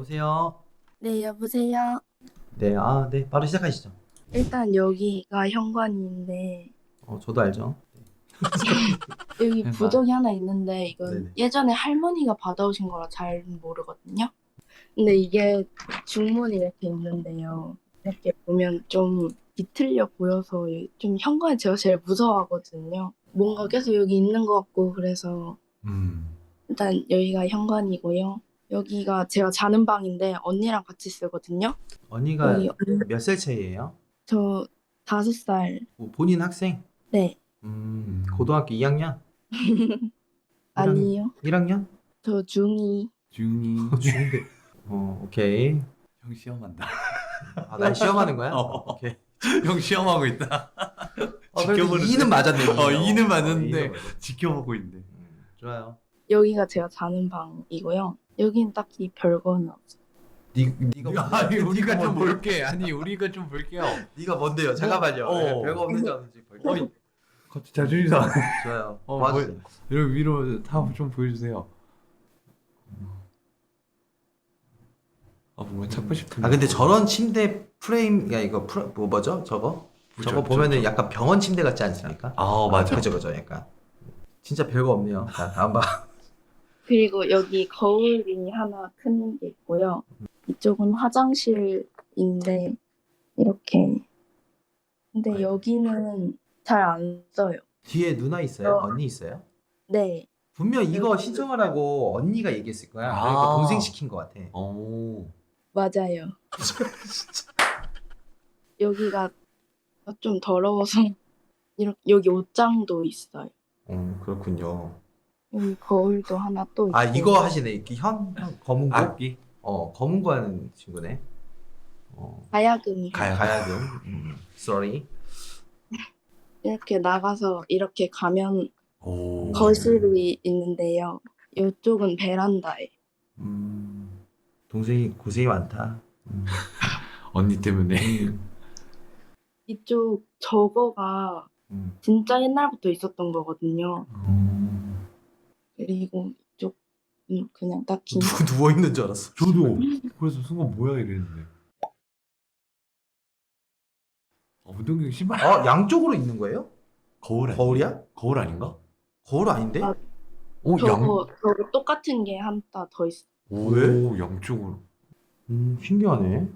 여보세요? 네, 여보세요. 네, 네. 바로 시작하시죠. 일단 여기가 현관인데 저도 알죠. 여기 그러니까 부적이 하나 있는데 이건 네네. 예전에 할머니가 받아오신 거라 잘 모르거든요. 근데 이게 중문이 이렇게 있는데요. 이렇게 보면 좀 비틀려 보여서 좀 현관을 제가 제일 무서워하거든요. 뭔가 계속 여기 있는 것 같고 그래서 일단 여기가 현관이고요. 여기가 제가 자는 방인데 언니랑 같이 쓰거든요. 언니가 여기 몇 살 차이예요? 저 5살. 본인 학생? 네, 고등학교 2학년? 1학년? 아니요. 1학년? 저 중2. 중이 중인데. 오케이. 형 시험한다. 난 시험하는 거야? 어. 오케이. 형 시험하고 있다. 그래도 지켜보는데. 2는 맞았네. 2는 맞았는데 이는 맞았어. 지켜보고 있네. 좋아요. 여기가 제가 자는 방이고요. 여긴 딱히 별거는 없어요. 네가 아니 뭔데? 우리가 좀 뭔데요? 볼게. 아니 우리가 좀 볼게요. 네가 뭔데요? 잠깐만요. 어. 별거 없는 줄 알았지. 어이 갑자기 자존심 상해. 좋아요. 뭐, 봐주세요. 여기 위로 다 좀 보여주세요. 뭔가 찾고 싶은데. 근데 저런 침대 프레임, 야 이거 뭐죠? 저거 보면은 약간 병원 침대 같지 않습니까? 맞아. 그죠. 약간 진짜 별거 없네요. 자, 다음 봐. 그리고 여기 거울이 하나 큰 게 있고요. 이쪽은 화장실인데 이렇게. 근데 아이고. 여기는 잘 안 써요. 뒤에 누나 있어요? 어. 언니 있어요? 네. 분명 이거 여기- 신청하라고 언니가 얘기했을 거야. 아. 그러니까 동생 시킨 것 같아. 오. 맞아요. 여기가 좀 더러워서 이렇게 여기 옷장도 있어요. 그렇군요. 여기 거울도 하나 또 있고. 이거 하시네. 이렇게 검은고? 악기? 검은고 하는 친구네. 가야금이 가야금. Sorry. 이렇게 나가서 이렇게 가면 오. 거실이 있는데요. 이쪽은 베란다예요. 동생이 고생이 많다. 언니 때문에. 이쪽 저거가 진짜 옛날부터 있었던 거거든요. 그리고 이쪽은 그냥 딱히 누구 누워 있는 줄 알았어. 저도 그래서 순간 뭐야 이랬는데. 운동경 신발. 양쪽으로 있는 거예요? 거울 아니야? 거울이야? 거울 아닌가? 거울 아닌데? 아, 오 저거 똑같은 게 한따 더 있어. 오 왜? 양쪽으로. 신기하네.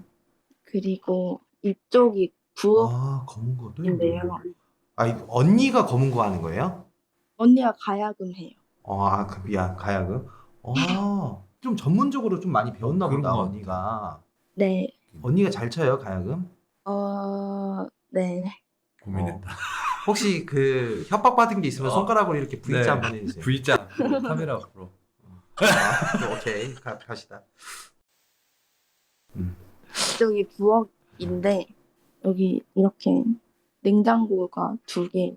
그리고 이쪽이 부엌인데요. 검은 거도 있네. 언니가 검은 거 하는 거예요? 언니가 가야금 해요. 미안, 가야금. 좀 전문적으로 좀 많이 배웠나 그런 보다, 것 언니가. 네. 언니가 잘 쳐요, 가야금? 네. 고민했다. 혹시 그 협박받은 게 있으면 손가락으로 이렇게 V자 네. 한번 해주세요. V자 카메라 앞으로. 오케이, 가시다. 이쪽이 부엌인데 여기 이렇게 냉장고가 2개.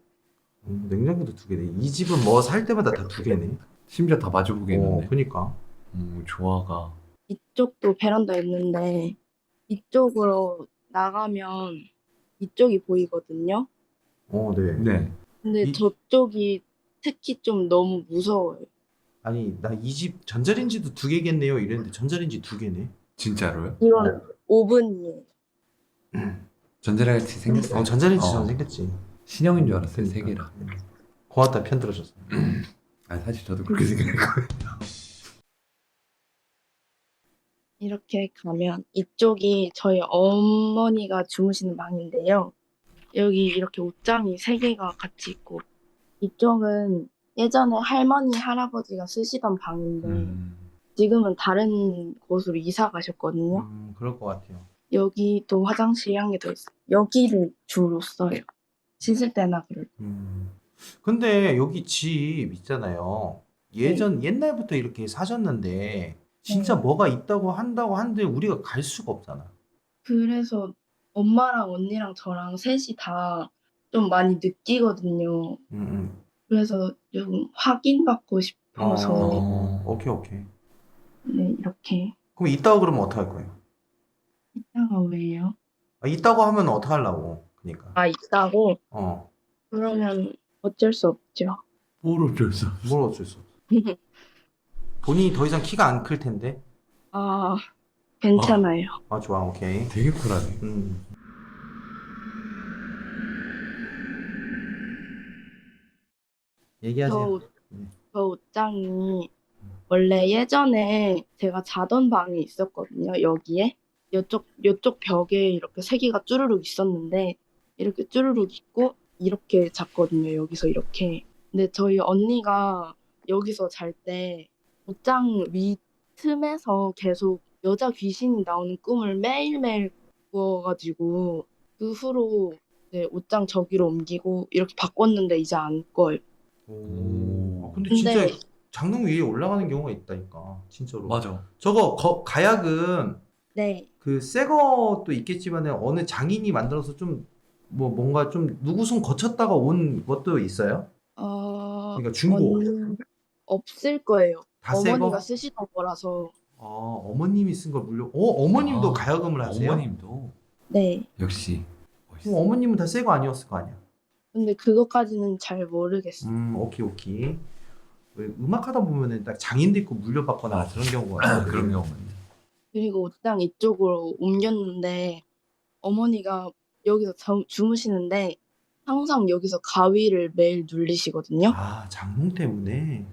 냉장고도 2개네. 이 집은 뭐 살 때마다 다 2개네. 심지어 다 마주 보겠는데. 그니까. 조화가. 이쪽도 베란다 있는데 이쪽으로 나가면 이쪽이 보이거든요. 네. 네. 근데 저쪽이 특히 좀 너무 무서워요. 아니, 나 이 집 전자레인지도 2개겠네요. 이랬는데 전자레인지 2개네. 진짜로요? 이건 오븐이에요. 전자레인지 생겼어요. 전자레인지처럼 생겼지. 신형인 줄 알았어요. 세 개라. 고맙다, 편들어줘서. 사실 저도 그렇게 생각했고. 이렇게 가면 이쪽이 저희 어머니가 주무시는 방인데요. 여기 이렇게 옷장이 3개가 같이 있고 이쪽은 예전에 할머니, 할아버지가 쓰시던 방인데 지금은 다른 곳으로 이사 가셨거든요. 그럴 것 같아요. 여기도 화장실이 한 개 더 있어요. 여기를 주로 써요. 씻을 때나 그럴 때. 근데 여기 집 있잖아요. 옛날부터 이렇게 사셨는데 진짜 네. 뭐가 있다고 한다고 하는데 우리가 갈 수가 없잖아. 그래서 엄마랑 언니랑 저랑 셋이 다 좀 많이 느끼거든요. 그래서 좀 확인받고 싶어서 오케이. 네, 이렇게 그럼 있다고 그러면 어떡할 거예요? 이따가 왜요? 있다고 하면 어떡하려고. 그러니까. 있다고? 어. 그러면 어쩔 수 없죠. 뭘 어쩔 수 없어. 뭘 어쩔 수 없어. 본인이 더 이상 키가 안 클 텐데. 괜찮아요. 아 좋아, 오케이. 되게 쿨하네. 얘기하세요. 저, 저 옷장이 원래 예전에 제가 자던 방이 있었거든요. 여기에. 요쪽 벽에 이렇게 세 개가 쭈루룩 있었는데, 이렇게 쭈루룩 있고, 이렇게 잤거든요. 여기서 이렇게. 근데 저희 언니가 여기서 잘 때 옷장 위 틈에서 계속 여자 귀신이 나오는 꿈을 매일매일 꾸어가지고, 그 후로 이제 옷장 저기로 옮기고 이렇게 바꿨는데 이제 안 꺼요. 오. 근데 근데 진짜 장롱 위에 올라가는 경우가 있다니까, 진짜로. 맞아. 저거 가약은 네. 그 새 것도 있겠지만 어느 장인이 만들어서 좀 뭐 뭔가 좀 누구 손 거쳤다가 온 것도 있어요? 그러니까 중고. 없을 거예요. 다 새 어머니가 거? 쓰시던 거라서. 어머님이 쓴 걸 어머님도 아, 가야금을 하세요? 어머님도 네. 역시 그럼 멋있어. 어머님은 다 새 거 아니었을 거 아니야? 근데 그것까지는 잘 모르겠어요. 오케이. 왜 음악 하다 보면은 딱 장인도 있고 물려받거나 그런 경우가 있거든. 그런 경우가 있네. 그리고 옷장 이쪽으로 옮겼는데 어머니가 여기서 주무시는데 항상 여기서 가위를 매일 눌리시거든요. 아, 장롱 때문에.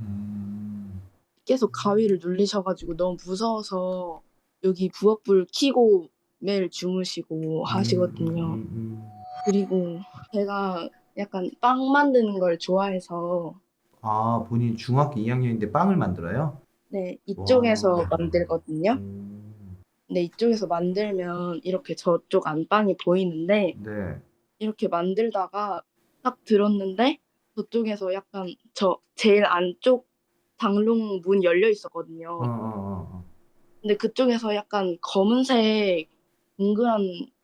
계속 가위를 눌리셔가지고 너무 무서워서 여기 부엌불 켜고 매일 주무시고 하시거든요. 그리고 제가 약간 빵 만드는 걸 좋아해서 아, 본인 중학교 2학년인데 빵을 만들어요? 네, 이쪽에서 와. 만들거든요. 근데 이쪽에서 만들면 이렇게 저쪽 안방이 보이는데 네. 이렇게 만들다가 딱 들었는데 저쪽에서 약간 저 제일 안쪽 장롱 문 열려 있었거든요. 근데 그쪽에서 약간 검은색 동그란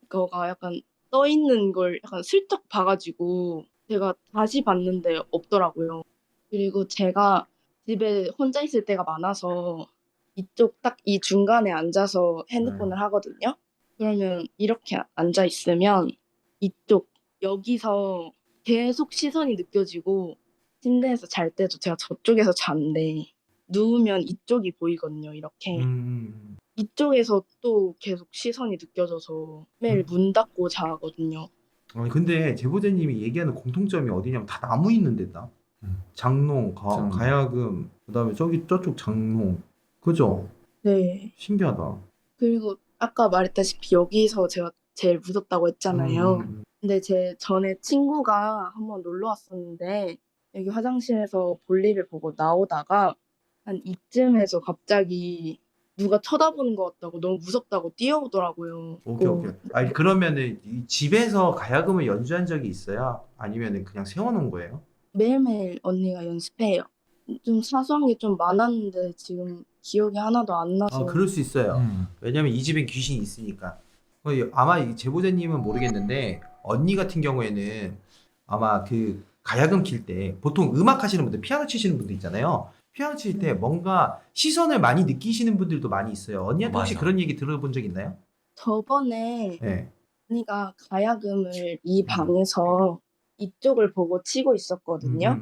거가 약간 떠 있는 걸 약간 슬쩍 봐가지고 제가 다시 봤는데 없더라고요. 그리고 제가 집에 혼자 있을 때가 많아서 이쪽 딱 이 중간에 앉아서 핸드폰을 하거든요. 그러면 이렇게 앉아 있으면 이쪽 여기서 계속 시선이 느껴지고 침대에서 잘 때도 제가 저쪽에서 자는데 누우면 이쪽이 보이거든요. 이렇게 이쪽에서 또 계속 시선이 느껴져서 매일 문 닫고 자거든요. 아니, 근데 제보자님이 얘기하는 공통점이 어디냐면 다 나무 있는 데다. 장롱, 장롱. 가야금, 그다음에 저쪽 장롱. 그죠? 네. 신기하다. 그리고 아까 말했다시피 여기서 제가 제일 무섭다고 했잖아요. 근데 제 전에 친구가 한번 놀러 왔었는데 여기 화장실에서 볼일을 보고 나오다가 한 이쯤에서 갑자기 누가 쳐다보는 것 같다고 너무 무섭다고 뛰어오더라고요. 오케이. 아니, 그러면은 이 집에서 가야금을 연주한 적이 있어요? 아니면은 그냥 세워놓은 거예요? 매일매일 언니가 연습해요. 좀 사소한 게 좀 많았는데 지금 기억이 하나도 안 나서. 그럴 수 있어요. 왜냐면 이 집엔 귀신이 있으니까. 아마 이 제보자님은 모르겠는데 언니 같은 경우에는 아마 그 가야금 킬 때 보통 음악 하시는 분들, 피아노 치시는 분들 있잖아요. 피아노 칠 때 뭔가 시선을 많이 느끼시는 분들도 많이 있어요. 언니한테 혹시 맞아. 그런 얘기 들어본 적 있나요? 저번에 네. 언니가 가야금을 이 방에서 이쪽을 보고 치고 있었거든요.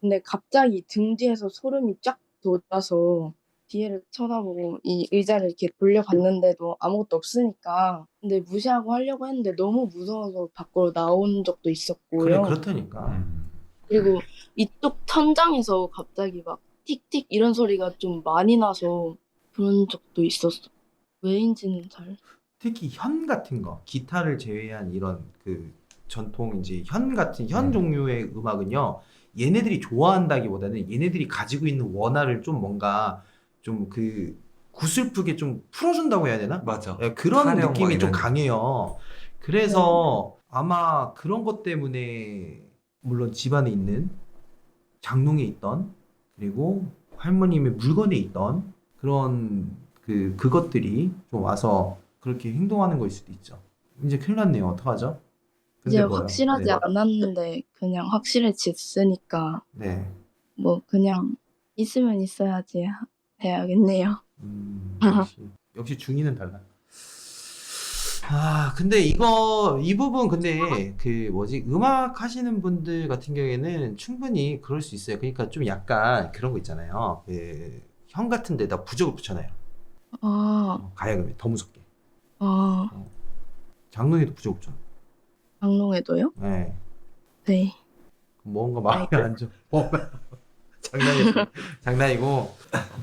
근데 갑자기 등 뒤에서 소름이 쫙 돋아서 뒤를 쳐다보고 이 의자를 이렇게 돌려봤는데도 아무것도 없으니까 근데 무시하고 하려고 했는데 너무 무서워서 밖으로 나온 적도 그래, 있었고요. 그렇다니까. 그리고 이쪽 천장에서 갑자기 막 틱틱 이런 소리가 좀 많이 나서 그런 적도 있었어. 왜인지는 잘. 특히 현 같은 거, 기타를 제외한 이런 그 전통 이제 현 같은 현 종류의 음악은요, 얘네들이 좋아한다기보다는 얘네들이 가지고 있는 원화를 좀 뭔가 좀 그 구슬프게 좀 풀어준다고 해야 되나? 맞아. 예, 그런 타령 느낌이 막 좀 이런 강해요. 그래서 아마 그런 것 때문에 물론 집안에 있는 장롱에 있던 그리고 할머님의 물건에 있던 그런 그것들이 좀 와서 그렇게 행동하는 거일 수도 있죠. 이제 큰일 났네요. 어떡하죠? 이제 근데 뭐요? 확실하지 네. 않았는데 그냥 확실해졌으니까 네. 뭐 그냥 있으면 있어야지 해야겠네요. 역시 중이는 달라. 근데 이 부분 근데 그 뭐지 음악 하시는 분들 같은 경우에는 충분히 그럴 수 있어요. 그러니까 좀 약간 그런 거 있잖아요. 그 현 같은 데다 부적을 붙여놔요. 아, 가야금이 더 무섭게. 아, 장롱에도 부적 없죠. 장롱에도요? 네. 네. 뭔가 마음에 안 줘. 장난이고. 장난이고.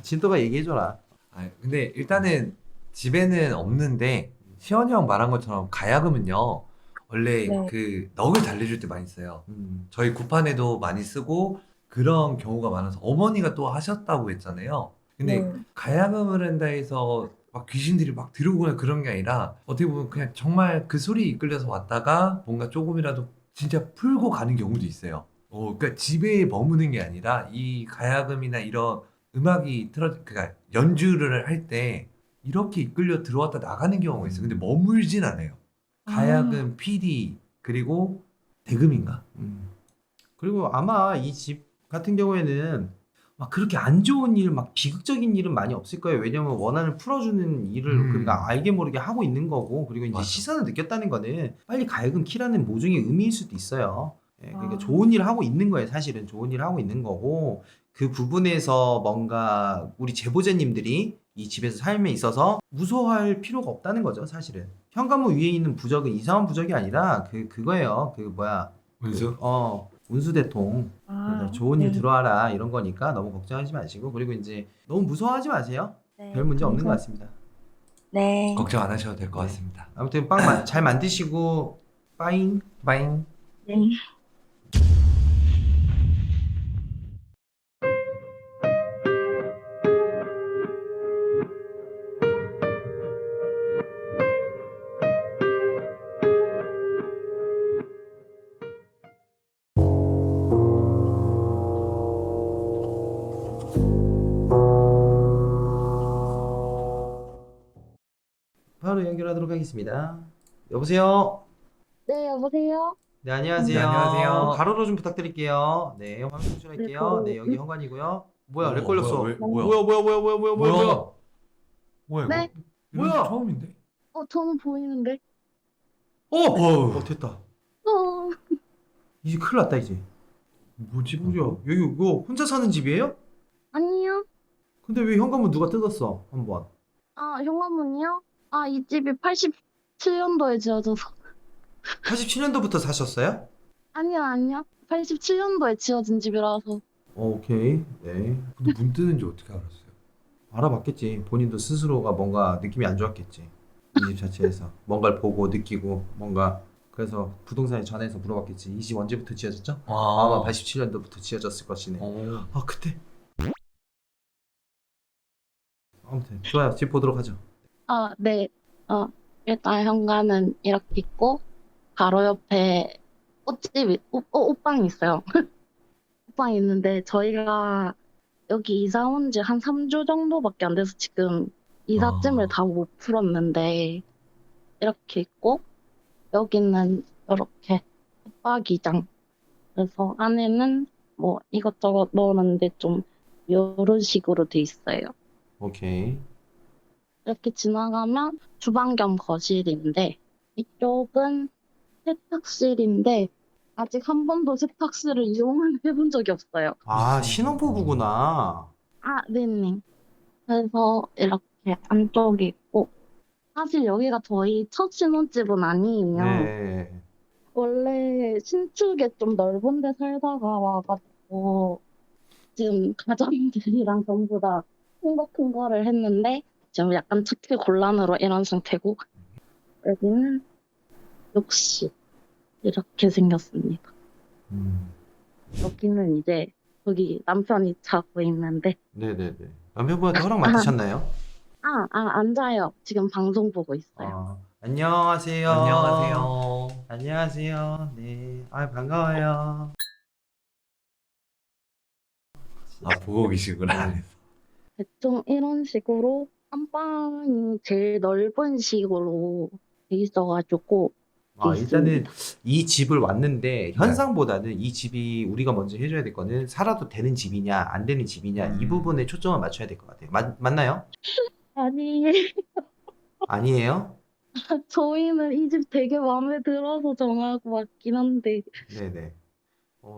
진또가 얘기해줘라. 아, 근데 일단은 집에는 없는데 시원이 형 말한 것처럼 가야금은요. 원래 네. 그 넋을 달래줄 때 많이 써요. 음. 저희 구판에도 많이 쓰고 그런 경우가 많아서 어머니가 또 하셨다고 했잖아요. 근데 네. 가야금을 한다 해서 막 귀신들이 막 들어오거나 그런 게 아니라 어떻게 보면 그냥 정말 그 소리에 이끌려서 왔다가 뭔가 조금이라도 진짜 풀고 가는 경우도 있어요. 그러니까 집에 머무는 게 아니라 이 가야금이나 이런 음악이 그러니까 연주를 할 때 이렇게 이끌려 들어왔다 나가는 경우가 있어요. 근데 머물진 않아요. 가야금, PD 그리고 대금인가? 그리고 아마 이 집 같은 경우에는 막 그렇게 안 좋은 일, 막 비극적인 일은 많이 없을 거예요. 왜냐면 원한을 풀어주는 일을 그러니까 알게 모르게 하고 있는 거고, 그리고 이제 맞아. 시선을 느꼈다는 거는 빨리 가야금 키라는 모종의 의미일 수도 있어요. 예, 그러니까 아. 좋은 일을 하고 있는 거예요. 사실은 좋은 일을 하고 있는 거고, 그 부분에서 뭔가 우리 제보자님들이 이 집에서 삶에 있어서 무서워할 필요가 없다는 거죠. 사실은 현관문 위에 있는 부적은 이상한 부적이 아니라 그거예요. 그 뭐야, 은수? 운수대통. 그래서 아, 좋은 일 네. 들어와라 이런 거니까 너무 걱정하지 마시고, 그리고 이제 너무 무서워하지 마세요. 네, 별 문제 없는 것 같습니다. 네. 걱정 안 하셔도 될 것 네. 같습니다. 아무튼 잘 만드시고 빠잉. 빠잉. 네. 바로 연결하도록 하겠습니다. 여보세요. 네, 여보세요? 네, 안녕하세요. 네, 안녕하세요. 가로로 좀 부탁드릴게요. 네, 화면 네, 송출할게요. 가로. 네, 여기 현관이고요. 뭐야, 렉 뭐야, 걸렸어. 왜, 뭐야, 뭐야? 뭐야, 뭐야, 뭐야, 뭐야, 뭐야, 뭐야. 뭐야 이거? 네? 이런 뭐야? 거 처음인데? 저는 보이는데. 됐다. 어, 이제 큰일 났다, 이제. 뭐지? 뭐야, 여기 이거 혼자 사는 집이에요? 아니요. 근데 왜 현관문 누가 뜯었어? 한번. 아, 현관문이요? 아, 이 집이 87년도에 지어져서. 87년도부터 사셨어요? 아니요. 87년도에 지어진 집이라서. 오케이. 네. 근데 문 뜨는지 어떻게 알았어요? 알아봤겠지. 본인도 스스로가 뭔가 느낌이 안 좋았겠지. 이 집 자체에서. 뭔가를 보고 느끼고 뭔가. 그래서 부동산에 전화해서 물어봤겠지. 이 집 언제부터 지어졌죠? 아마 87년도부터 지어졌을 것이네. 그때. 아무튼 좋아요. 집 보도록 하죠. 아, 네. 일단 현관은 이렇게 있고, 바로 옆에 꽃집이, 옷방이 있어요. 옷방이 있는데, 저희가 여기 이사 온 지 한 3주 정도밖에 안 돼서 지금 이삿짐을 다 못 풀었는데, 이렇게 있고, 여기는 이렇게 붙박이장. 그래서 안에는 뭐 이것저것 넣어놨는데 좀 이런 식으로 돼 있어요. 오케이. 이렇게 지나가면 주방 겸 거실인데, 이쪽은 세탁실인데, 아직 한 번도 세탁실을 이용을 해본 적이 없어요. 아, 신혼부부구나. 아, 네네. 그래서 이렇게 안쪽이 있고, 사실 여기가 저희 첫 신혼집은 아니에요. 네. 원래 신축에 좀 넓은 데 살다가 와가지고, 지금 가장들이랑 전부 다 큰 거를 했는데, 지금 약간 특히 곤란으로 이런 상태고, 여기는 욕실. 이렇게 생겼습니다. 여기는 이제 여기 남편이 자고 있는데 네네네. 남편분한테 허락 맡으셨나요? 앉아요. 지금 방송 보고 있어요. 안녕하세요. 안녕하세요. 안녕하세요. 네. 반가워요. 보고 계시구나. 대충 이런 식으로 안방이 제일 넓은 식으로 돼 있어가지고 일단은 이 집을 왔는데 현상보다는 이 집이 우리가 먼저 해줘야 될 거는 살아도 되는 집이냐 안 되는 집이냐 이 부분에 초점을 맞춰야 될 것 같아요. 맞나요? 아니 아니에요? 저희는 이 집 되게 마음에 들어서 정하고 왔긴 한데 네네.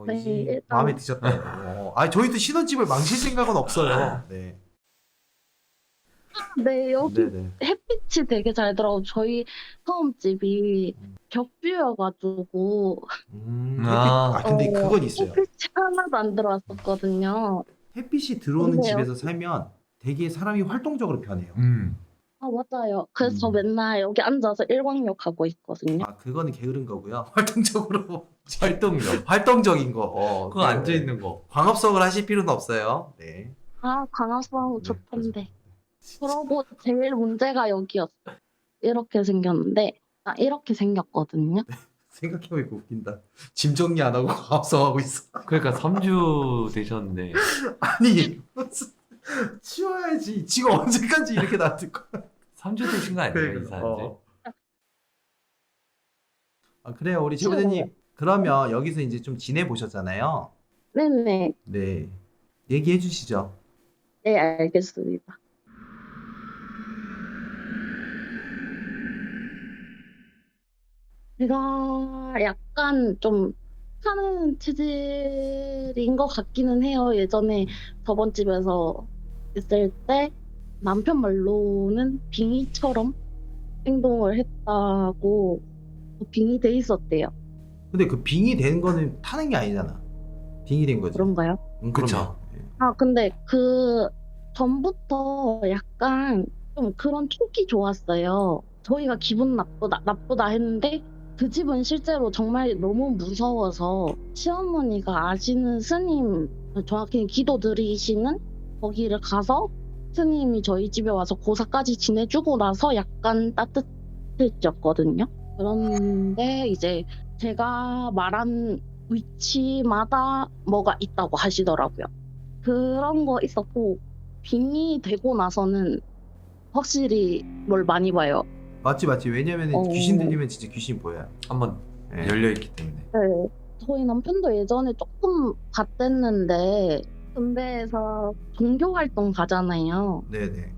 네, 이 집 일단- 마음에 드셨다. 저희도 신혼집을 망칠 생각은 없어요. 네. 네, 여기 네네. 햇빛이 되게 잘 들어가고 저희 처음 집이 벽뷰여가지고 근데 어, 그건 있어요. 햇빛이 하나도 안 들어왔었거든요. 햇빛이 들어오는 근데요. 집에서 살면 되게 사람이 활동적으로 변해요. 아, 맞아요. 그래서 저 음. 맨날 여기 앉아서 일광욕 하고 있거든요. 아, 그거는 게으른 거고요. 활동적으로 활동력. 활동적인 거. 그거 앉아 있는 거. 광합성을 하실 필요는 없어요. 네. 아, 광합성 네, 좋던데. 그러고 제일 문제가 여기였어. 이렇게 생겼는데, 아, 이렇게 생겼거든요. 생각해보니까 웃긴다. 짐 정리 안 하고 광합성하고 있어. 그러니까 3주 되셨는데 아니 무슨 치워야지. 지금 언제까지 이렇게 놔둘 거야? 3주 되신 거 아니에요 그러니까, 이사한 지? 아, 그래요, 우리 최부대님. 그러면 여기서 이제 좀 지내 보셨잖아요. 네네. 네, 얘기해 주시죠. 네, 알겠습니다. 제가 약간 좀 하는 체질인 것 같기는 해요. 예전에 저번 집에서 있을 때 남편 말로는 빙의처럼 행동을 했다고 빙의 돼 있었대요. 근데 그 빙이 되는 거는 타는 게 아니잖아. 빙이 된 거지. 그런가요? 그쵸. 그럼요. 예. 아, 근데 그 전부터 약간 좀 그런 촉이 좋았어요. 저희가 기분 나쁘다 했는데 그 집은 실제로 정말 너무 무서워서 시어머니가 아시는 스님, 정확히 기도 드리시는 거기를 가서 스님이 저희 집에 와서 고사까지 지내주고 나서 약간 따뜻해졌거든요. 그런데 이제 제가 말한 위치마다 뭐가 있다고 하시더라고요. 그런 거 있었고 빙의 되고 나서는 확실히 뭘 많이 봐요. 맞지. 왜냐면 어. 귀신 들리면 진짜 귀신 보여요. 한번 예. 열려 있기 때문에. 네. 저희 남편도 예전에 조금 봤댔는데 군대에서 종교 활동 가잖아요. 네네.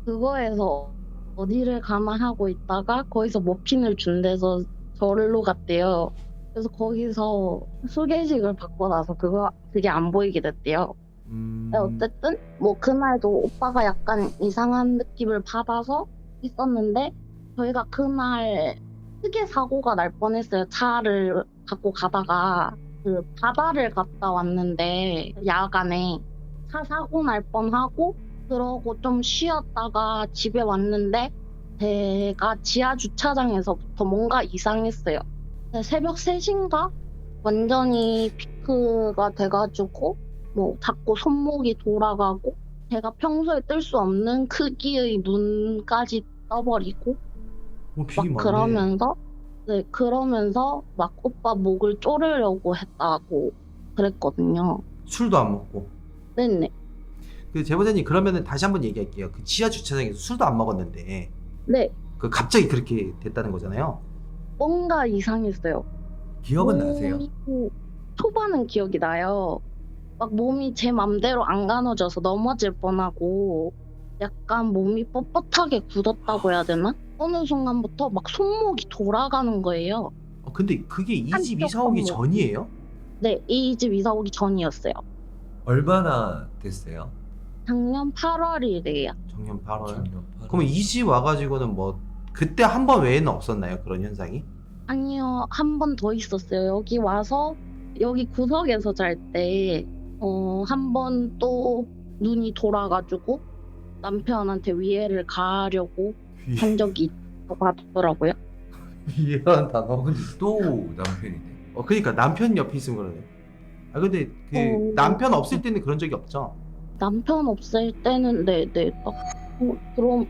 그거에서 어디를 가나 하고 있다가 거기서 머핀을 준 데서 절로 갔대요. 그래서 거기서 소개식을 받고 나서 그게 안 보이게 됐대요. 어쨌든 뭐 그날도 오빠가 약간 이상한 느낌을 받아서 있었는데 저희가 그날 크게 사고가 날 뻔했어요. 차를 갖고 가다가 그 바다를 갔다 왔는데 야간에 차 사고 날 뻔하고 그러고 좀 쉬었다가 집에 왔는데 제가 지하 주차장에서부터 뭔가 이상했어요. 새벽 3시인가 완전히 피크가 돼가지고 뭐 자꾸 손목이 돌아가고 제가 평소에 뜰 수 없는 크기의 눈까지 떠버리고 귀신 막 많네. 그러면서 막 오빠 목을 조르려고 했다고 그랬거든요. 술도 안 먹고. 네네. 그 제보자님, 그러면은 다시 한번 얘기할게요. 그 지하 주차장에서 술도 안 먹었는데 네, 그 갑자기 그렇게 됐다는 거잖아요. 뭔가 이상했어요. 기억은 나세요? 초반은 기억이 나요. 막 몸이 제 맘대로 안 가눠져서 넘어질 뻔하고 약간 몸이 뻣뻣하게 굳었다고 해야 되나? 어느 순간부터 막 손목이 돌아가는 거예요. 근데 그게 이 집 한쪽 이사 오기 손목. 전이에요? 네, 이 집 이사 오기 전이었어요. 얼마나 됐어요? 작년 8월이래요. 작년 8월. 작년 8월. 그러면 이 집 와가지고는 뭐 그때 한 번 외에는 없었나요? 그런 현상이? 아니요, 한 번 더 있었어요. 여기 와서 여기 구석에서 잘 때 한 번 또 눈이 돌아가지고 남편한테 위해를 가하려고 한 적이 있다고 하더라고요. 이해한 단어. 근데 또 남편이네. 그러니까 남편 옆에 있으면 그러네. 아, 근데 그 남편 없을 때는 그런 적이 없죠? 남편 없을 때는 그럼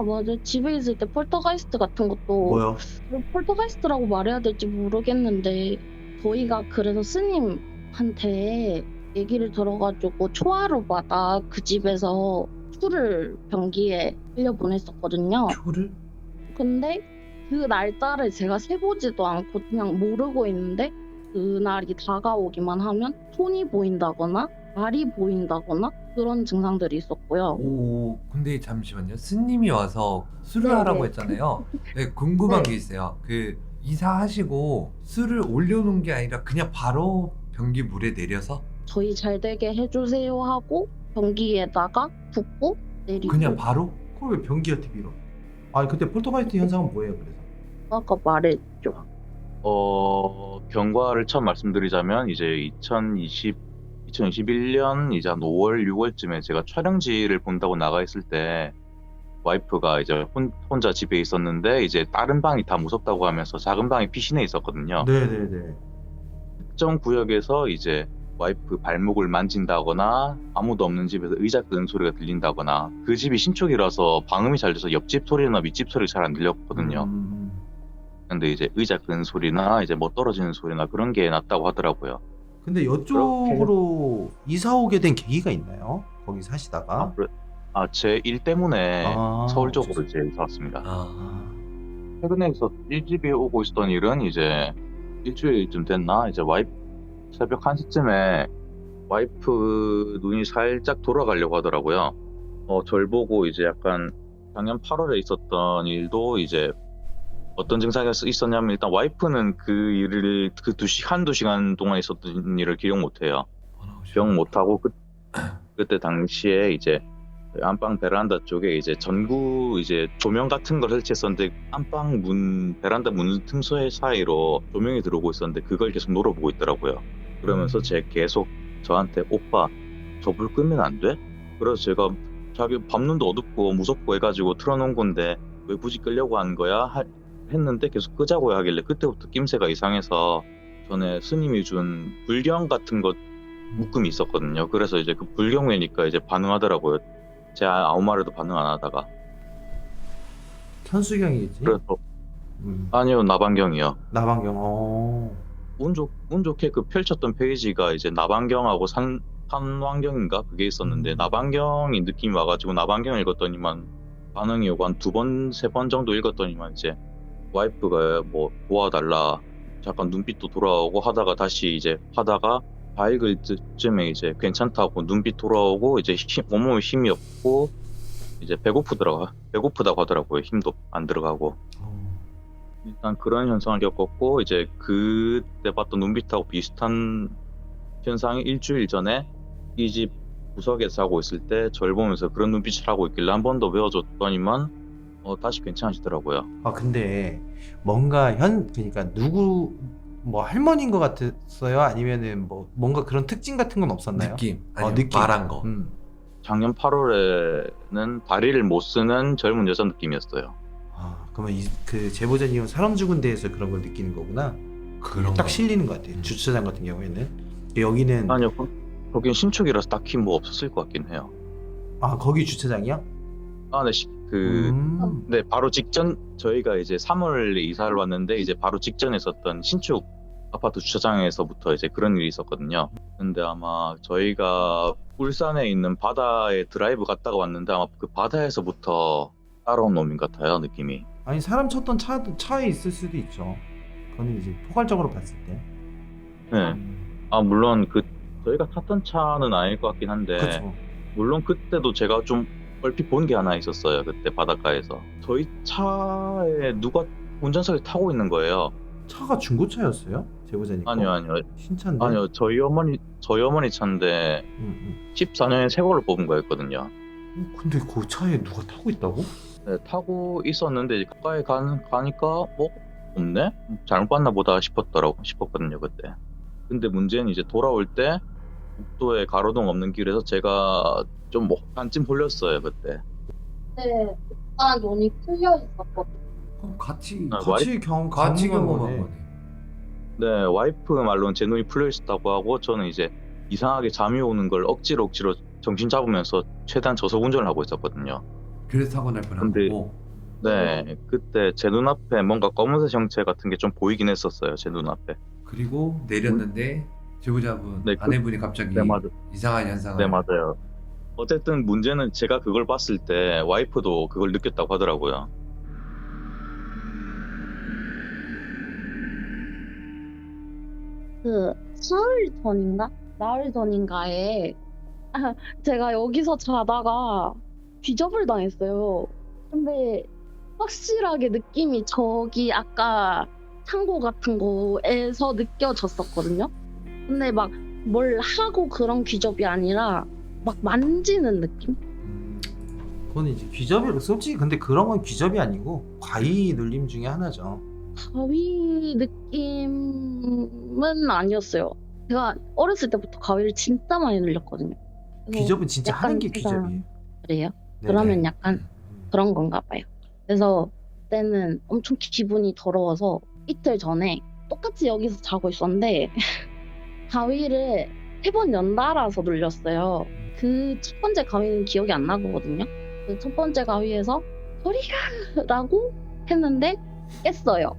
맞아. 집에 있을 때 폴터가이스트 같은 것도 뭐요? 폴터가이스트라고 말해야 될지 모르겠는데 저희가 그래서 스님한테 얘기를 들어가지고 초하루마다 그 집에서 술을 변기에 흘려 보냈었거든요. 표를? 근데 그 날짜를 제가 세보지도 않고 그냥 모르고 있는데 그날이 다가오기만 하면 손이 보인다거나 발이 보인다거나 그런 증상들이 있었고요. 오, 근데 잠시만요. 스님이 와서 술을 네, 하라고 네. 했잖아요. 네, 궁금한 네. 게 있어요. 그 이사하시고 술을 올려놓은 게 아니라 그냥 바로 변기 물에 내려서? 저희 잘 되게 해주세요 하고 변기에다가 붓고 때리고. 그냥 바로? 그걸 왜 변기한테 밀어? 아니 그때 폴터가이스트 현상은 뭐예요 그래서? 아까 말했죠. 경과를 처음 말씀드리자면 이제 2021년 이제 한 5월, 6월쯤에 제가 촬영지를 본다고 나가 있을 때 와이프가 이제 혼자 집에 있었는데 이제 다른 방이 다 무섭다고 하면서 작은 방에 피신해 있었거든요. 네네네. 특정 구역에서 이제 와이프 발목을 만진다거나 아무도 없는 집에서 의자 끄는 소리가 들린다거나 그 집이 신축이라서 방음이 잘 돼서 옆집 소리나 윗집 소리 잘 안 들렸거든요. 근데 이제 의자 끄는 소리나 이제 뭐 떨어지는 소리나 그런 게 났다고 하더라고요. 근데 이쪽으로 이사 오게 된 계기가 있나요? 거기 사시다가? 제 일 때문에 아, 서울 쪽으로 이제 이사 왔습니다. 아, 최근에서 일집에 오고 있었던 일은 이제 일주일쯤 됐나 이제 새벽 1시쯤에 와이프 눈이 살짝 돌아가려고 하더라고요. 절 보고 이제 약간 작년 8월에 있었던 일도 이제 어떤 증상이 있었냐면 일단 와이프는 그 일을 한두 시간 동안 있었던 일을 기억 못 해요. 기억 못 하고 그때 당시에 이제 안방 베란다 쪽에 이제 전구 이제 조명 같은 걸 설치했었는데 안방 베란다 문 틈새 사이로 조명이 들어오고 있었는데 그걸 계속 노려보고 있더라고요. 그러면서 계속 저한테 오빠 저 불 끄면 안 돼? 그래서 제가 자기 밤눈도 어둡고 무섭고 해가지고 틀어놓은 건데 왜 굳이 끄려고 한 거야? 했는데 계속 끄자고 하길래 그때부터 낌새가 이상해서 전에 스님이 준 불경 같은 것 묶음이 있었거든요. 그래서 이제 그 불경외니까 이제 반응하더라고요. 제가 아무 말에도 반응 안 하다가. 현수경이겠지? 그래서 음. 아니요, 나방경이요. 나방경. 운 좋게 그 펼쳤던 페이지가 이제 나방경하고 산왕경인가 그게 있었는데 나방경이 느낌이 와가지고 나방경 읽었더니만 반응이 오고 한 2번, 3번 정도 읽었더니만 이제 와이프가 뭐 도와달라 잠깐 눈빛도 돌아오고 하다가 다시 이제 하다가 다 읽을 때쯤에 이제 괜찮다고 눈빛 돌아오고 이제 온몸에 힘이 없고 이제 배고프다고 하더라고요. 힘도 안 들어가고. 일단 그런 현상을 겪었고 이제 그때 봤던 눈빛하고 비슷한 현상이 일주일 전에 이 집 구석에서 자고 있을 때 저를 보면서 그런 눈빛을 하고 있길래 한 번 더 외워줬더니만 다시 괜찮아지더라고요. 아 근데 뭔가 그러니까 누구 뭐 할머니인 것 같았어요? 아니면은 뭐 뭔가 그런 특징 같은 건 없었나요? 느낌. 아니 느낌. 말한 거. 작년 8월에는 다리를 못 쓰는 젊은 여자 느낌이었어요. 아 그러면 그 제보자님은 사람 죽은 데에서 그런 걸 느끼는 거구나. 그런 딱 거. 실리는 것 같아요. 주차장 같은 경우에는 여기는 아니요, 거긴 신축이라서 딱히 뭐 없었을 것 같긴 해요. 아 거기 주차장이야? 네, 바로 직전 저희가 이제 3월에 이사를 왔는데 이제 바로 직전에 있었던 신축 아파트 주차장에서부터 이제 그런 일이 있었거든요. 근데 아마 저희가 울산에 있는 바다에 드라이브 갔다가 왔는데 아마 그 바다에서부터 따라온 놈인 것 같아요, 느낌이. 아니 사람 쳤던 차에 있을 수도 있죠. 그거는 이제 포괄적으로 봤을 때. 네. 물론 저희가 탔던 차는 아닐 것 같긴 한데 그렇죠. 물론 그때도 제가 좀 얼핏 본 게 하나 있었어요. 그때 바닷가에서 저희 차에 누가 운전석에 타고 있는 거예요. 차가 중고차였어요? 제보자님. 아니요. 신차인데. 아니요, 저희 어머니 차인데 14년에 새 거를 뽑은 거였거든요. 근데 그 차에 누가 타고 있다고? 네, 타고 있었는데 이제 가까이 가니까 없네? 잘못 봤나 보다 싶었거든요 그때. 근데 문제는 이제 돌아올 때 국도에 가로등 없는 길에서 제가 좀 반쯤 홀렸어요 그때. 네, 오빠 눈이 풀려 있었거든요. 같이 같이 같이 경험한 경험한 거네. 거네. 네, 와이프 말로는 제 눈이 풀려 있었다고 하고 저는 이제 이상하게 잠이 오는 걸 억지로 정신 잡으면서 최대한 저속 운전을 하고 있었거든요. 그래서 사고 날 뻔한 근데- 거고. 네, 그때 제 눈앞에 뭔가 검은색 형체 같은 게 좀 보이긴 했었어요. 제 눈앞에. 그리고 내렸는데 제보자분 네, 아내분이 갑자기 네, 맞아요. 이상한 현상을. 네, 맞아요. 어쨌든 문제는 제가 그걸 봤을 때 와이프도 그걸 느꼈다고 하더라고요. 그 나흘 전인가에 제가 여기서 자다가 뒤접을 당했어요. 근데 확실하게 느낌이 저기 아까 창고 같은 거에서 느껴졌었거든요. 근데 막 뭘 하고 그런 귀접이 아니라 막 만지는 느낌? 그건 이제 귀접이 솔직히 근데 그런 건 귀접이 아니고 과위 눌림 중에 하나죠. 가위 느낌은 아니었어요. 제가 어렸을 때부터 가위를 진짜 많이 눌렸거든요. 그래서 귀접은 진짜 약간 하는 게 제가 귀접이에요. 그래요? 네. 그러면 약간 그런 건가 봐요. 그래서 그때는 엄청 기분이 더러워서 이틀 전에 똑같이 여기서 자고 있었는데 가위를 3번 연달아서 눌렸어요. 그 첫 번째 가위는 기억이 안 나거든요. 그 첫 번째 가위에서 소리가 라고 했는데 깼어요.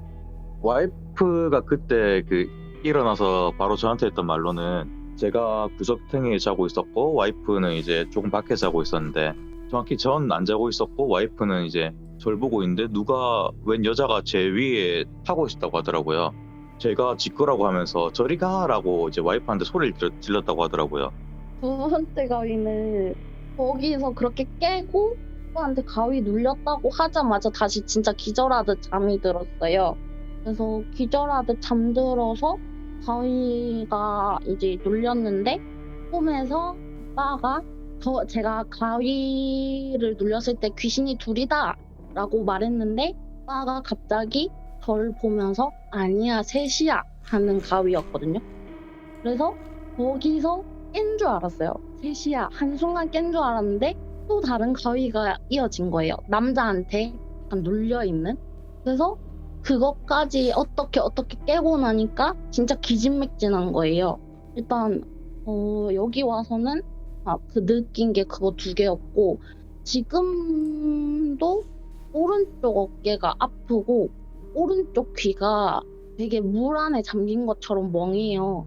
와이프가 그때 그 일어나서 바로 저한테 했던 말로는 제가 구석탱이에 자고 있었고 와이프는 이제 조금 밖에 자고 있었는데 정확히 전 안 자고 있었고 와이프는 이제 절 보고 있는데 누가 웬 여자가 제 위에 타고 있었다고 하더라고요. 제가 짖으라고 하면서 저리 가라고 이제 와이프한테 소리를 질렀다고 하더라고요. 두 번째 가위는 거기서 그렇게 깨고 오빠한테 가위 눌렸다고 하자마자 다시 진짜 기절하듯 잠이 들었어요. 그래서 기절하듯 잠들어서 가위가 이제 눌렸는데 꿈에서 오빠가 제가 가위를 눌렸을 때 귀신이 둘이다 라고 말했는데 오빠가 갑자기 저를 보면서 아니야 셋이야 하는 가위였거든요. 그래서 거기서 깬 줄 알았어요. 셋이야 한순간 깬 줄 알았는데 또 다른 가위가 이어진 거예요. 남자한테 약간 눌려있는. 그래서 그것까지 어떻게 깨고 나니까 진짜 기진맥진한 거예요. 일단 여기 와서는 그 느낀 게 그거 2개였고 지금도 오른쪽 어깨가 아프고 오른쪽 귀가 되게 물 안에 잠긴 것처럼 멍해요.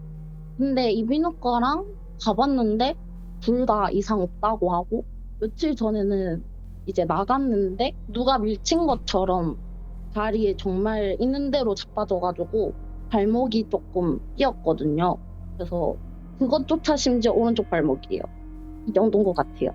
근데 이비인후과랑 가봤는데 둘 다 이상 없다고 하고 며칠 전에는 이제 나갔는데 누가 밀친 것처럼 다리에 정말 있는 대로 자빠져가지고 발목이 조금 삐었거든요. 그래서 그것조차 심지어 오른쪽 발목이에요. 이 정도인 것 같아요.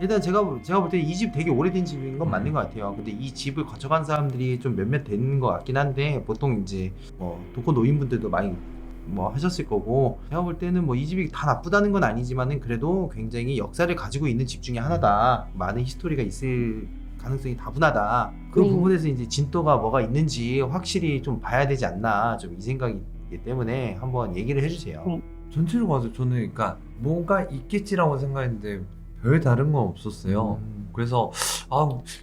일단 제가 볼 때 이 집 되게 오래된 집인 건 맞는 것 같아요. 근데 이 집을 거쳐간 사람들이 좀 몇몇 되는 것 같긴 한데 보통 이제 뭐 독거 노인분들도 많이 뭐 하셨을 거고 제가 볼 때는 뭐 이 집이 다 나쁘다는 건 아니지만은 그래도 굉장히 역사를 가지고 있는 집 중에 하나다. 많은 히스토리가 있을 가능성이 다분하다. 그 부분에서 이제 진또가 뭐가 있는지 확실히 좀 봐야 되지 않나 좀 이 생각이기 때문에 한번 얘기를 해주세요. 전체로 봐서 저는 그러니까 뭔가 있겠지라고 생각했는데 별 다른 건 없었어요. 그래서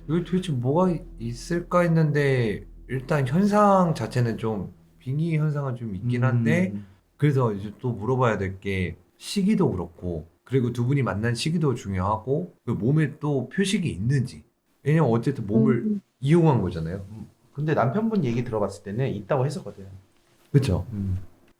여기 도대체 뭐가 있을까 했는데 일단 현상 자체는 좀 빙의 현상은 좀 있긴 한데 그래서 이제 또 물어봐야 될 게 시기도 그렇고 그리고 두 분이 만난 시기도 중요하고 그 몸에 또 표식이 있는지 왜냐면 어쨌든 몸을 이용한 거잖아요. 근데 남편분 얘기 들어봤을 때는 있다고 했었거든. 그렇죠.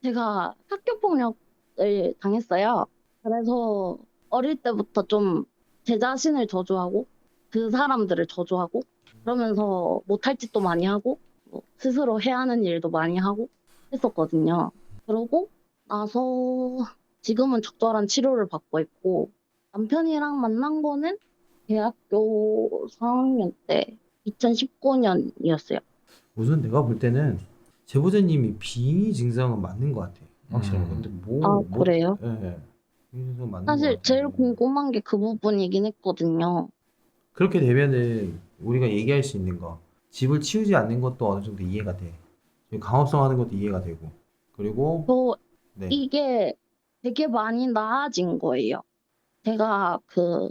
제가 학교 폭력을 당했어요. 그래서 어릴 때부터 좀 제 자신을 저주하고 그 사람들을 저주하고 그러면서 못할 짓도 많이 하고 뭐 스스로 해야 하는 일도 많이 하고 했었거든요. 그러고 나서 지금은 적절한 치료를 받고 있고 남편이랑 만난 거는 대학교 4학년 때 2019년이었어요. 우선 내가 볼 때는 제보자님이 빙의 증상은 맞는 것 같아. 확실히. 근데 그래요? 예. 그래서 맞는 사실 것 같아. 제일 궁금한 게 그 부분이긴 했거든요. 그렇게 되면은 우리가 얘기할 수 있는 거 집을 치우지 않는 것도 어느 정도 이해가 돼. 강압성 하는 것도 이해가 되고 그리고 네. 이게 되게 많이 나아진 거예요. 제가 그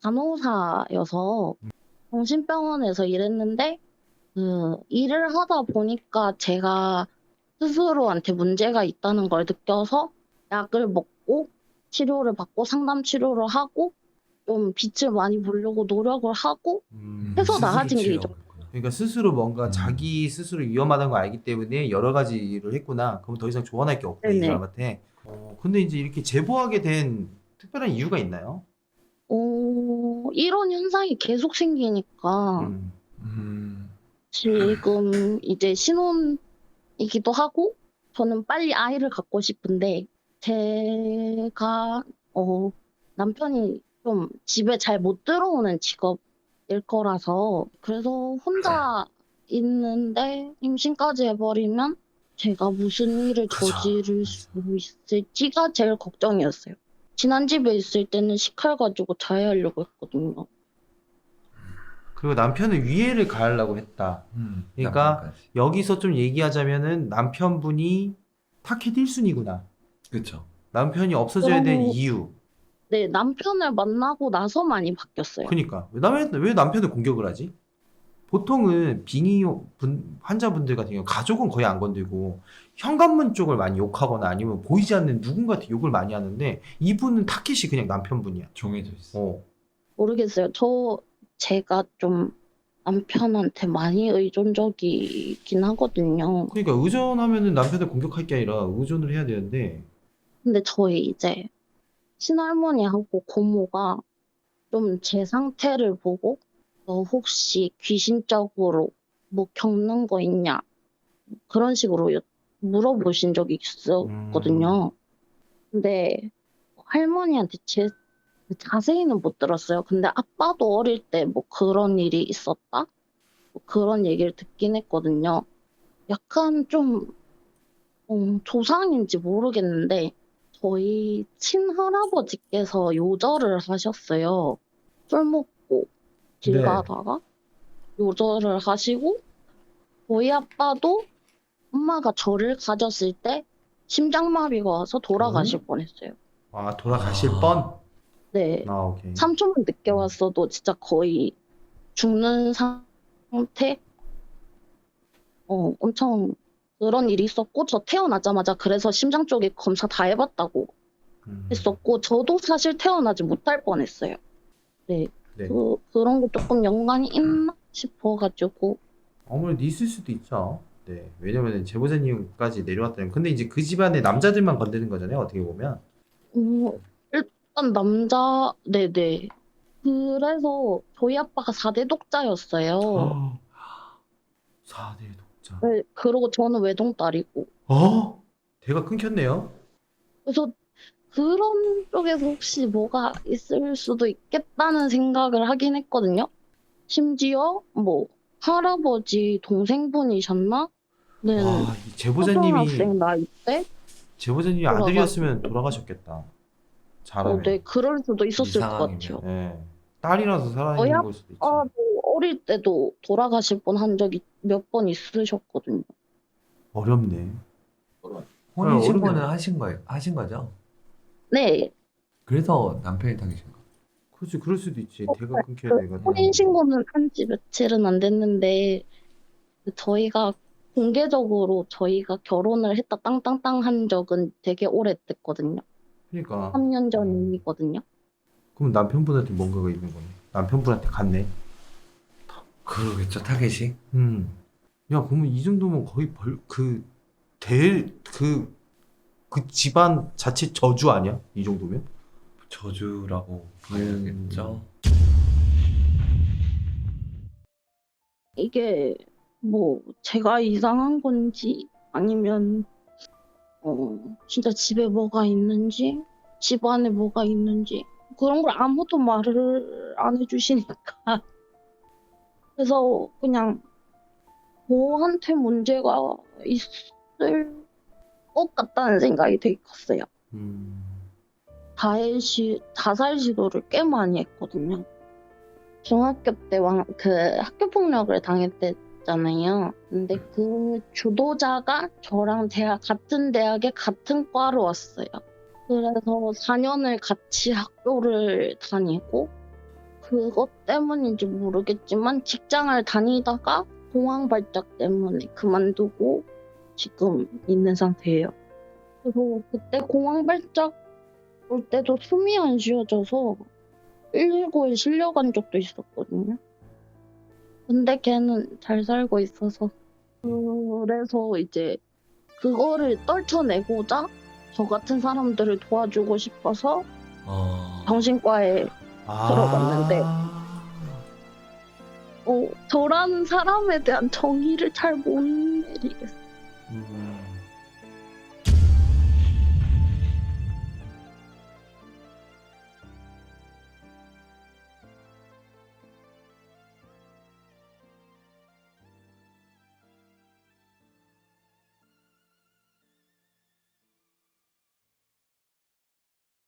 간호사여서 정신병원에서 일했는데 그 일을 하다 보니까 제가 스스로한테 문제가 있다는 걸 느껴서 약을 먹고 치료를 받고 상담 치료를 하고 좀 빛을 많이 보려고 노력을 하고 해서 나아진 게 있죠. 그러니까 스스로 뭔가 자기 스스로 위험하다는 걸 알기 때문에 여러 가지를 했구나. 그럼 더 이상 조언할 게 없다 이 네네. 사람한테. 근데 이제 이렇게 제보하게 된 특별한 이유가 있나요? 이런 현상이 계속 생기니까 지금 이제 신혼이기도 하고 저는 빨리 아이를 갖고 싶은데 제가 남편이 좀 집에 잘 못 들어오는 직업일 거라서 그래서 혼자 있는데 임신까지 해버리면 제가 무슨 일을 그죠. 저지를 수 있을지가 제일 걱정이었어요. 지난 집에 있을 때는 식칼 가지고 자해하려고 했거든요. 그리고 남편은 위해를 가하려고 했다. 그러니까 남편까지. 여기서 좀 얘기하자면은 남편분이 타켓 1순위구나. 그쵸. 남편이 없어져야 될 그럼- 이유. 네, 남편을 만나고 나서 많이 바뀌었어요. 그러니까 왜 남편을 공격을 하지? 보통은 환자분들 같은 경우 가족은 거의 안 건들고 현관문 쪽을 많이 욕하거나 아니면 보이지 않는 누군가한테 욕을 많이 하는데 이분은 타켓이 그냥 남편분이야. 정해져 있어. 어. 모르겠어요. 제가 좀 남편한테 많이 의존적이긴 하거든요. 그러니까 의존하면은 남편을 공격할 게 아니라 의존을 해야 되는데 근데 저희 이제 친할머니하고 고모가 좀 제 상태를 보고 너 혹시 귀신적으로 뭐 겪는 거 있냐 그런 식으로 물어보신 적이 있었거든요. 근데 할머니한테 자세히는 못 들었어요. 근데 아빠도 어릴 때 뭐 그런 일이 있었다? 뭐 그런 얘기를 듣긴 했거든요. 약간 좀 조상인지 모르겠는데 저희 친할아버지께서 요절을 하셨어요. 술 먹고 길 네. 가다가 요절을 하시고 저희 아빠도 엄마가 저를 가졌을 때 심장마비가 와서 돌아가실 뻔했어요. 아 돌아가실 아. 뻔? 네. 아 오케이. 3초만 늦게 왔어도 진짜 거의 죽는 상태? 엄청 그런 일이 있었고 저 태어나자마자 그래서 심장 쪽에 검사 다 해봤다고 했었고 저도 사실 태어나지 못할 뻔했어요. 네. 네. 그런 게 조금 연관이 있나 싶어가지고 아무래도 있을 수도 있죠. 네. 왜냐면은 제보자님까지 내려왔다면 근데 이제 그 집안의 남자들만 건드는 거잖아요. 어떻게 보면. 일단 네네. 그래서 저희 아빠가 4대 독자였어요. 4대 독자. 네, 그러고 저는 외동딸이고. 대가 끊겼네요. 그래서 그런 쪽에서 혹시 뭐가 있을 수도 있겠다는 생각을 하긴 했거든요. 심지어 뭐 할아버지 동생분이셨나? 는 이 제보자님이 초등학생 나이 때? 아들이었으면 돌아가셨겠다. 잘하면. 네, 그럴 수도 있었을 것 이상하면. 같아요. 네. 딸이라서 살아있는 걸 수도 있지. 뭐 어릴 때도 돌아가실 뻔 한 적이 몇 번 있으셨거든요. 어렵네. 혼인신고는 어렵네요. 하신 거죠? 네, 그래서 남편이 당하신 거. 그렇지, 그럴 수도 있지. 대가 끊겨야 되거든. 혼인신고는 한 지 며칠은 안 됐는데 저희가 공개적으로 저희가 결혼을 했다 땅땅땅 한 적은 되게 오래됐거든요. 그러니까. 3년 전이거든요. 그럼 남편분한테 뭔가가 있는 거네. 남편분한테 갔네. 그러겠죠, 타겟이. 야, 그러면 이 정도면 거의 그 집안 자체 저주 아니야? 이 정도면? 저주라고 봐야겠죠. 이게 뭐 제가 이상한 건지 아니면 진짜 집에 뭐가 있는지 집 안에 뭐가 있는지 그런 걸 아무도 말을 안 해주시니까 그래서 그냥 저한테 문제가 있을 것 같다는 생각이 되게 컸어요. 자살 시도를 꽤 많이 했거든요. 중학교 때 학교 폭력을 당했댔잖아요. 근데 그 주도자가 저랑 같은 대학에 같은 과로 왔어요. 그래서 4년을 같이 학교를 다니고 그것 때문인지 모르겠지만 직장을 다니다가 공황 발작 때문에 그만두고 지금 있는 상태예요. 그래서 그때 공황 발작 올 때도 숨이 안 쉬어져서 119에 실려간 적도 있었거든요. 근데 걔는 잘 살고 있어서 그래서 이제 그거를 떨쳐내고자 저 같은 사람들을 도와주고 싶어서 정신과에 들어갔는데 저라는 사람에 대한 정의를 잘 못 내리겠어요.